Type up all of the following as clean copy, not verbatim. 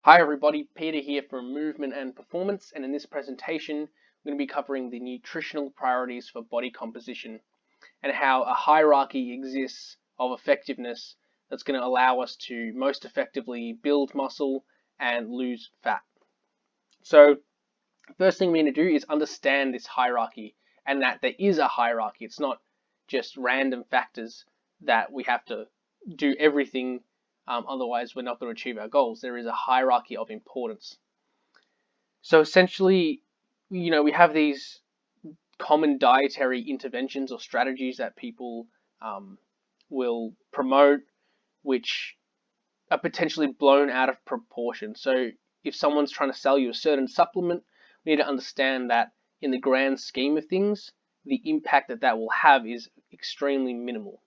Hi everybody, Peter here from Movement and Performance, and in this presentation I'm going to be covering the nutritional priorities for body composition and how a hierarchy exists of effectiveness that's going to allow us to most effectively build muscle and lose fat. So first thing we're going to do is understand this hierarchy and that there is a hierarchy. It's not just random factors that we have to do everything, otherwise we're not going to achieve our goals. There is a hierarchy of importance. So essentially, we have these common dietary interventions or strategies that people will promote, which are potentially blown out of proportion. So if someone's trying to sell you a certain supplement, we need to understand that in the grand scheme of things, the impact that that will have is extremely minimal.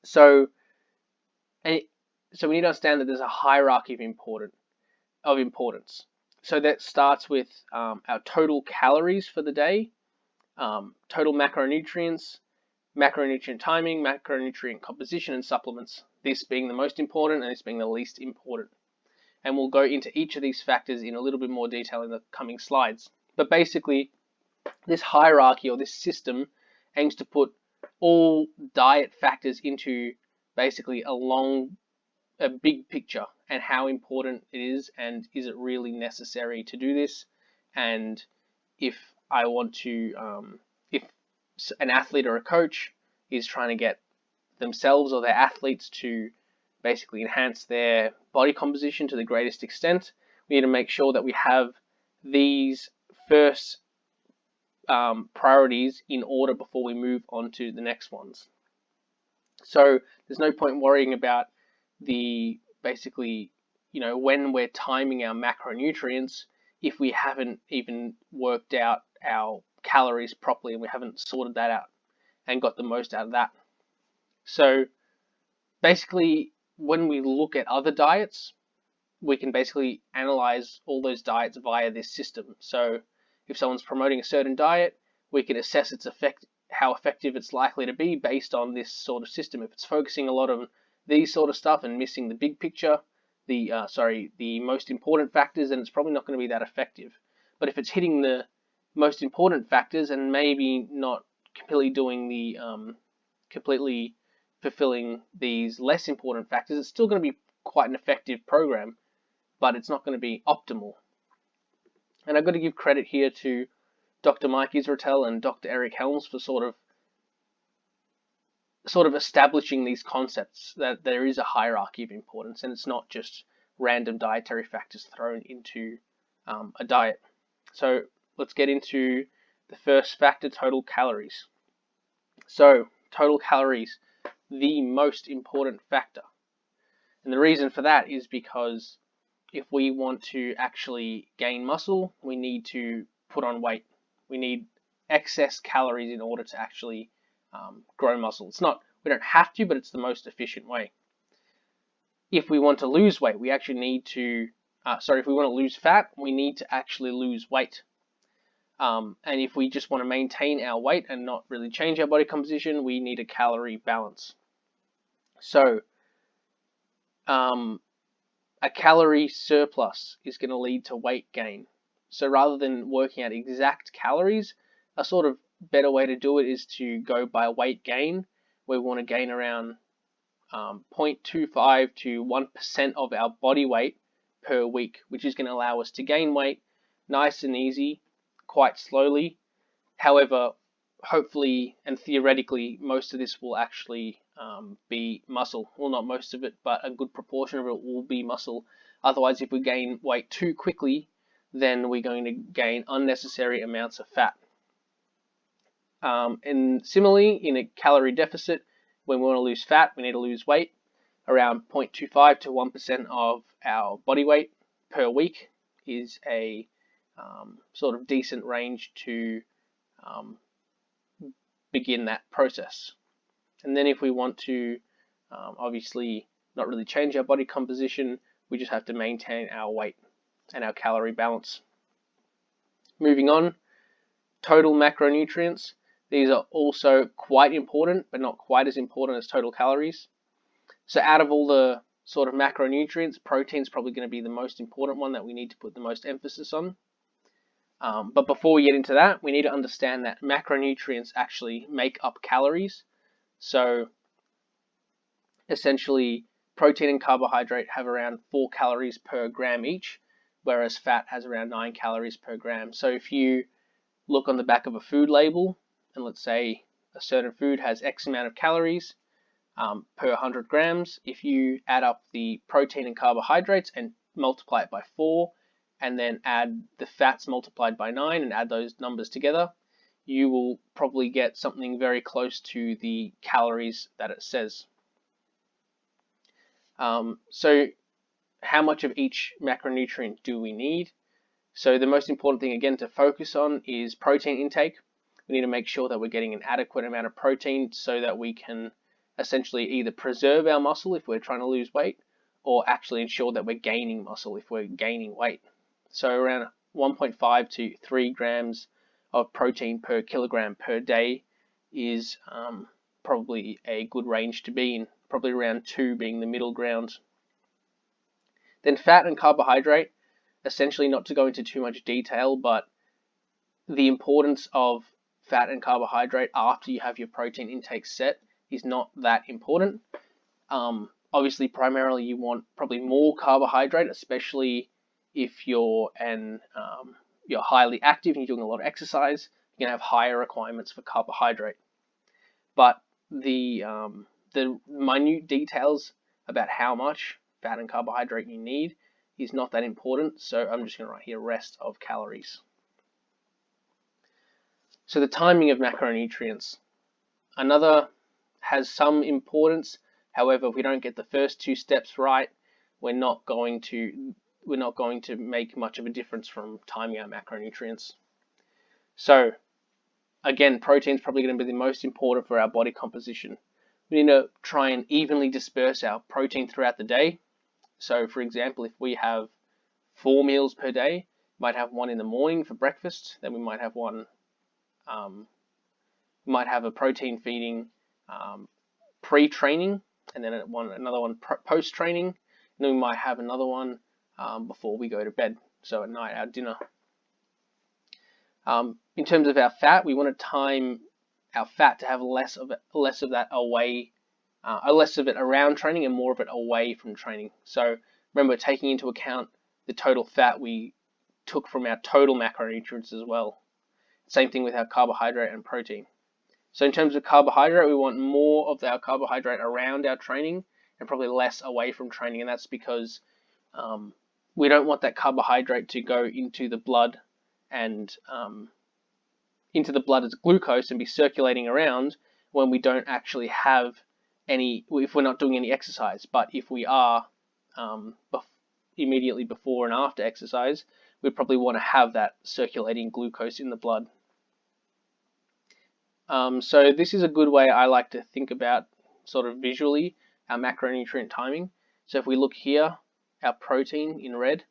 So, so we need to understand that there's a hierarchy of importance. So that starts with our total calories for the day, total macronutrients, macronutrient timing, macronutrient composition, and supplements. This being the most important and this being the least important. And we'll go into each of these factors in a little bit more detail in the coming slides. But basically, this hierarchy or this system aims to put all diet factors into basically a big picture and how important it is, and is it really necessary to do this, and if I want to, if an athlete or a coach is trying to get themselves or their athletes to basically enhance their body composition to the greatest extent, we need to make sure that we have these first priorities in order before we move on to the next ones. So there's no point worrying about when we're timing our macronutrients if we haven't even worked out our calories properly and we haven't sorted that out and got the most out of that. So basically, when we look at other diets, we can basically analyze all those diets via this system. So if someone's promoting a certain diet, we can assess its effect, how effective it's likely to be based on this sort of system. If it's focusing a lot on these sort of stuff and missing the big picture, the most important factors, then it's probably not going to be that effective. But if it's hitting the most important factors and maybe not completely fulfilling these less important factors, it's still going to be quite an effective program, but it's not going to be optimal. And I've got to give credit here to Dr. Mike Israetel and Dr. Eric Helms for sort of establishing these concepts that there is a hierarchy of importance and it's not just random dietary factors thrown into a diet. So let's get into the first factor, total calories. So total calories, the most important factor. And the reason for that is because if we want to actually gain muscle, we need to put on weight. We need excess calories in order to actually grow muscle. We don't have to, but it's the most efficient way. If we want to lose weight, we actually need to, if we want to lose fat, we need to actually lose weight. And if we just want to maintain our weight and not really change our body composition, we need a calorie balance. So, a calorie surplus is going to lead to weight gain. So rather than working out exact calories, a sort of better way to do it is to go by weight gain. We want to gain around 0.25 to 1% of our body weight per week, which is going to allow us to gain weight nice and easy, quite slowly. However, hopefully and theoretically, most of this will actually be muscle. Well, not most of it, but a good proportion of it will be muscle. Otherwise, if we gain weight too quickly, then we're going to gain unnecessary amounts of fat. And similarly, in a calorie deficit, when we want to lose fat, we need to lose weight. Around 0.25 to 1% of our body weight per week is a sort of decent range to begin that process. And then if we want to obviously not really change our body composition, we just have to maintain our weight and our calorie balance. Moving on, total macronutrients. These are also quite important, but not quite as important as total calories. So out of all the sort of macronutrients, protein is probably going to be the most important one that we need to put the most emphasis on. But before we get into that, we need to understand that macronutrients actually make up calories. So essentially, protein and carbohydrate have around 4 calories per gram each, whereas fat has around 9 calories per gram. So if you look on the back of a food label, and let's say a certain food has X amount of calories per 100 grams, if you add up the protein and carbohydrates and multiply it by 4, and then add the fats multiplied by 9 and add those numbers together, you will probably get something very close to the calories that it says. So how much of each macronutrient do we need? So the most important thing, again, to focus on is protein intake. We need to make sure that we're getting an adequate amount of protein so that we can essentially either preserve our muscle if we're trying to lose weight, or actually ensure that we're gaining muscle if we're gaining weight. So around 1.5 to 3 grams of protein per kilogram per day is probably a good range to be in, probably around 2 being the middle ground. Then fat and carbohydrate, essentially not to go into too much detail, but the importance of fat and carbohydrate after you have your protein intake set is not that important. Obviously, primarily you want probably more carbohydrate, especially if you're highly active and you're doing a lot of exercise. You're gonna have higher requirements for carbohydrate. But the minute details about how much fat and carbohydrate you need is not that important. So I'm just gonna write here rest of calories. So the timing of macronutrients, another has some importance. However, if we don't get the first 2 steps right, we're not going to make much of a difference from timing our macronutrients. So again, protein is probably going to be the most important for our body composition. We need to try and evenly disperse our protein throughout the day. So for example, if we have 4 meals per day, we might have one in the morning for breakfast, then we might have one might have a protein feeding pre-training, and then another one post-training, and then we might have another one before we go to bed, so at night, our dinner. In terms of our fat, we want to time our fat to have less of that away, less of it around training and more of it away from training. So remember, taking into account the total fat we took from our total macronutrients as well. Same thing with our carbohydrate and protein. So in terms of carbohydrate, we want more of our carbohydrate around our training and probably less away from training, and that's because we don't want that carbohydrate to go into the blood and as glucose and be circulating around when we don't actually have any, if we're not doing any exercise. But if we are immediately before and after exercise, we probably want to have that circulating glucose in the blood. So this is a good way I like to think about sort of visually our macronutrient timing. So if we look here, our protein in red,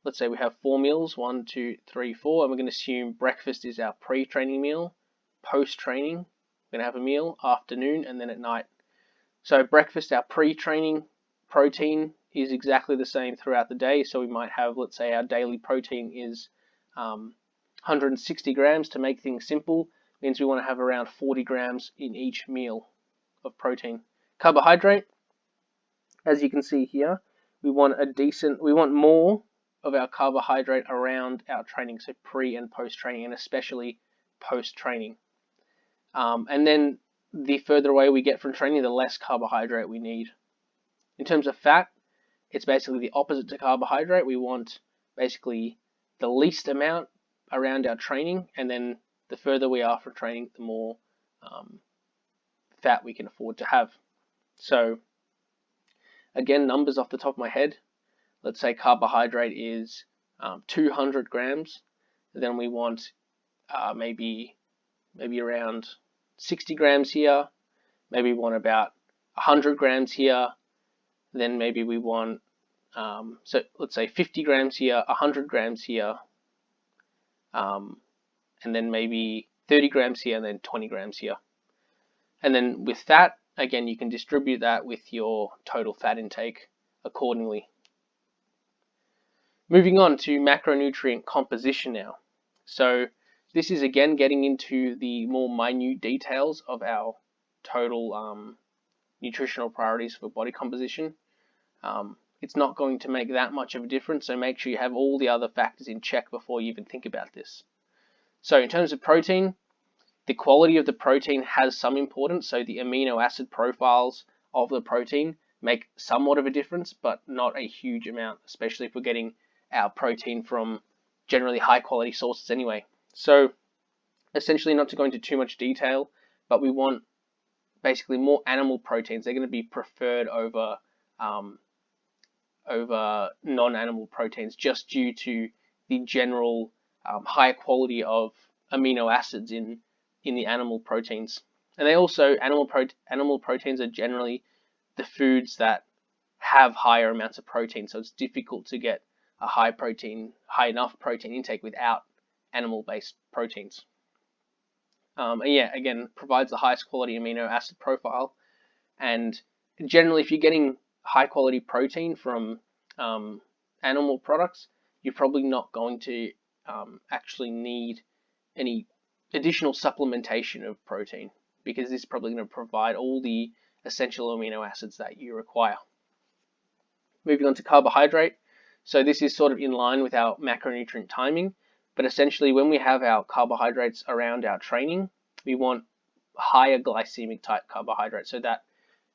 let's say we have 4 meals, 1, 2, 3, 4, and we're going to assume breakfast is our pre-training meal, post-training, we're going to have a meal, afternoon, and then at night. So breakfast, our pre-training protein is exactly the same throughout the day. So we might have, let's say our daily protein is 160 grams. To make things simple, means we want to have around 40 grams in each meal of protein. Carbohydrate, as you can see here, we want more of our carbohydrate around our training, so pre and post training, and especially post training. And then the further away we get from training, the less carbohydrate we need. In terms of fat, it's basically the opposite to carbohydrate. We want basically the least amount around our training, and then the further we are from training, the more fat we can afford to have. So again, numbers off the top of my head. Let's say carbohydrate is 200 grams. Then we want maybe around 60 grams here. Maybe we want about 100 grams here. Then maybe we want, so let's say 50 grams here, 100 grams here, and then maybe 30 grams here, and then 20 grams here. And then with fat, again, you can distribute that with your total fat intake. accordingly. Moving on to macronutrient composition now. So this is again getting into the more minute details of our total nutritional priorities for body composition. It's not going to make that much of a difference, so make sure you have all the other factors in check before you even think about this. So in terms of protein, the quality of the protein has some importance, so the amino acid profiles of the protein make somewhat of a difference, but not a huge amount, especially if we're getting our protein from generally high quality sources anyway. So essentially, not to go into too much detail, but we want basically more animal proteins. They're going to be preferred over non-animal proteins just due to the general higher quality of amino acids in the animal proteins. And they also, animal proteins are generally the foods that have higher amounts of protein, so it's difficult to get a high enough protein intake without animal-based proteins. And yeah, again, provides the highest quality amino acid profile. And generally, if you're getting high quality protein from animal products, you're probably not going to actually need any additional supplementation of protein, because this is probably going to provide all the essential amino acids that you require. Moving on to carbohydrate. So this is sort of in line with our macronutrient timing, but essentially when we have our carbohydrates around our training, we want higher glycemic type carbohydrates, so that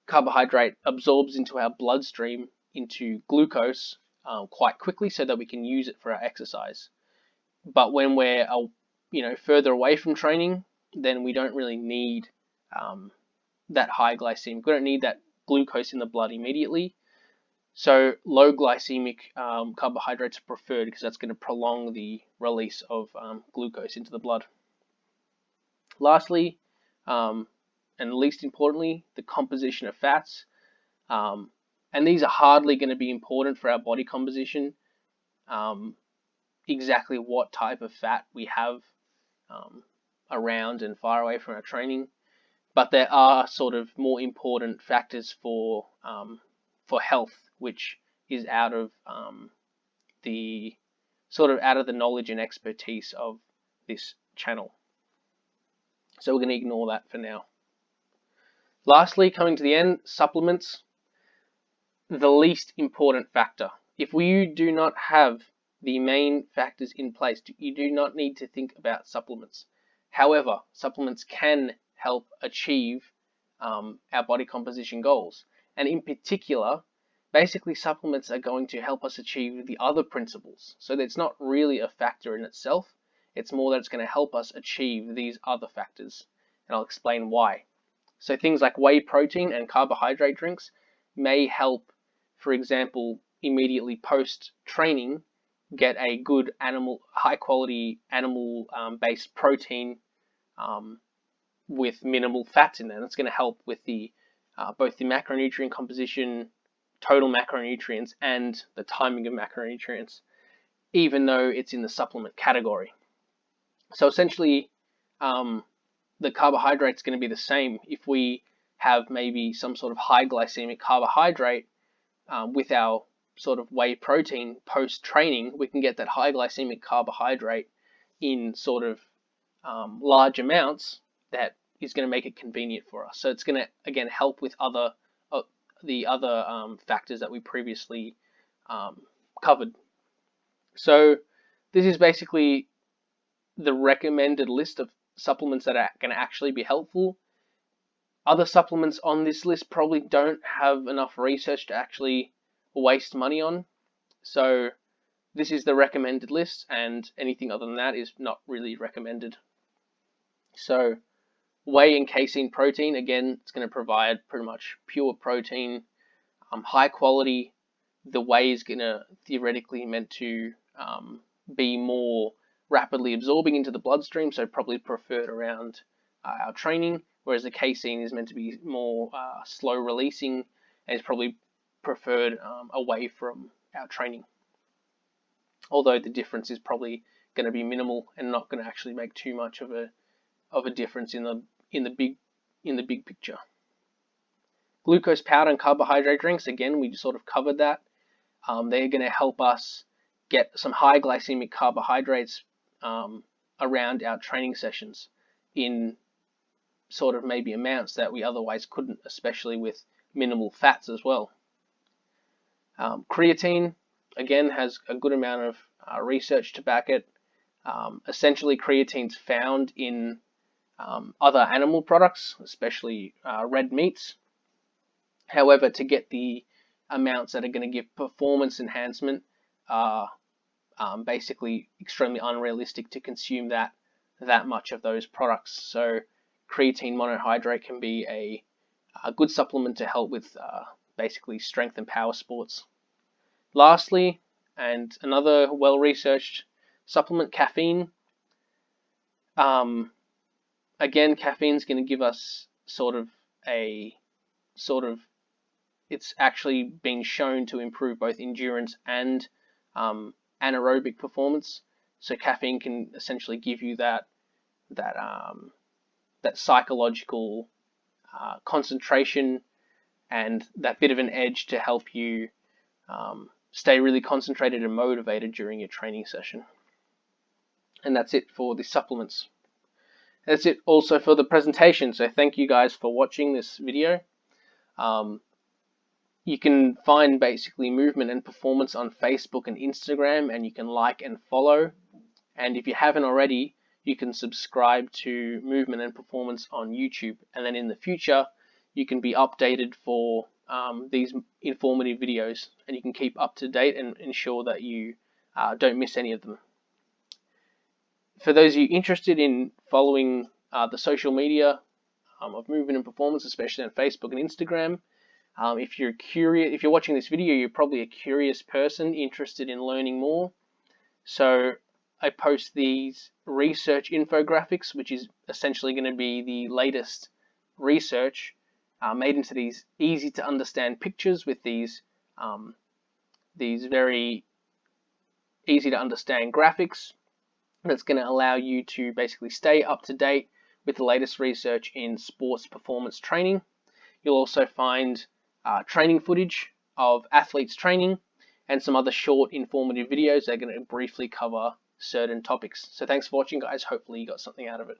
carbohydrate absorbs into our bloodstream into glucose quite quickly, so that we can use it for our exercise. But when we're further away from training, then we don't really need that high glycemic. We don't need that glucose in the blood immediately. So low glycemic carbohydrates are preferred, because that's going to prolong the release of glucose into the blood. Lastly, and least importantly, the composition of fats. And these are hardly going to be important for our body composition, exactly what type of fat we have around and far away from our training. But there are sort of more important factors for health, which is out of the knowledge and expertise of this channel. So we're going to ignore that for now. Lastly, coming to the end, supplements, the least important factor. If you do not have the main factors in place, you do not need to think about supplements. However, supplements can help achieve our body composition goals. And in particular, basically supplements are going to help us achieve the other principles. So it's not really a factor in itself. It's more that it's going to help us achieve these other factors. And I'll explain why. So things like whey protein and carbohydrate drinks may help, for example, immediately post-training, get a good high-quality animal-based protein with minimal fats in there. That's going to help with both the macronutrient composition, total macronutrients, and the timing of macronutrients, even though it's in the supplement category. So essentially, the carbohydrate is going to be the same. If we have maybe some sort of high glycemic carbohydrate with our sort of whey protein post-training, we can get that high glycemic carbohydrate in sort of large amounts that is going to make it convenient for us. So it's going to, again, help with the other factors that we previously covered. So this is basically the recommended list of supplements that are going to actually be helpful. Other supplements on this list probably don't have enough research to actually waste money on. So this is the recommended list, and anything other than that is not really recommended. So whey and casein protein, again, it's going to provide pretty much pure protein, high quality. The whey is going to theoretically meant to be more rapidly absorbing into the bloodstream, so probably preferred around our training, whereas the casein is meant to be more slow releasing and is probably preferred away from our training. Although the difference is probably going to be minimal and not going to actually make too much of a difference in the big picture. Glucose powder and carbohydrate drinks, again, we sort of covered that. They're going to help us get some high glycemic carbohydrates around our training sessions in sort of maybe amounts that we otherwise couldn't, especially with minimal fats as well. Creatine, again, has a good amount of research to back it. Essentially, creatine's found in other animal products, especially red meats. However, to get the amounts that are going to give performance enhancement are basically extremely unrealistic to consume that much of those products. So creatine monohydrate can be a good supplement to help with basically strength and power sports. Lastly, and another well-researched supplement, caffeine. Again, caffeine is going to give us it's actually been shown to improve both endurance and anaerobic performance. So caffeine can essentially give you that psychological concentration and that bit of an edge to help you stay really concentrated and motivated during your training session. And that's it for the supplements. That's it also for the presentation. So thank you guys for watching this video. You can find basically movement and performance on Facebook and Instagram, and you can like and follow. And if you haven't already, you can subscribe to Movement and Performance on YouTube. And then in the future, you can be updated for these informative videos, and you can keep up to date and ensure that you don't miss any of them. For those of you interested in following the social media of Movement and Performance, especially on Facebook and Instagram, if you're curious, if you're watching this video, you're probably a curious person interested in learning more. So I post these research infographics, which is essentially going to be the latest research made into these easy to understand pictures with these very easy to understand graphics. That's going to allow you to basically stay up to date with the latest research in sports performance training. You'll also find training footage of athletes training and some other short informative videos that are going to briefly cover certain topics. So thanks for watching, guys. Hopefully you got something out of it.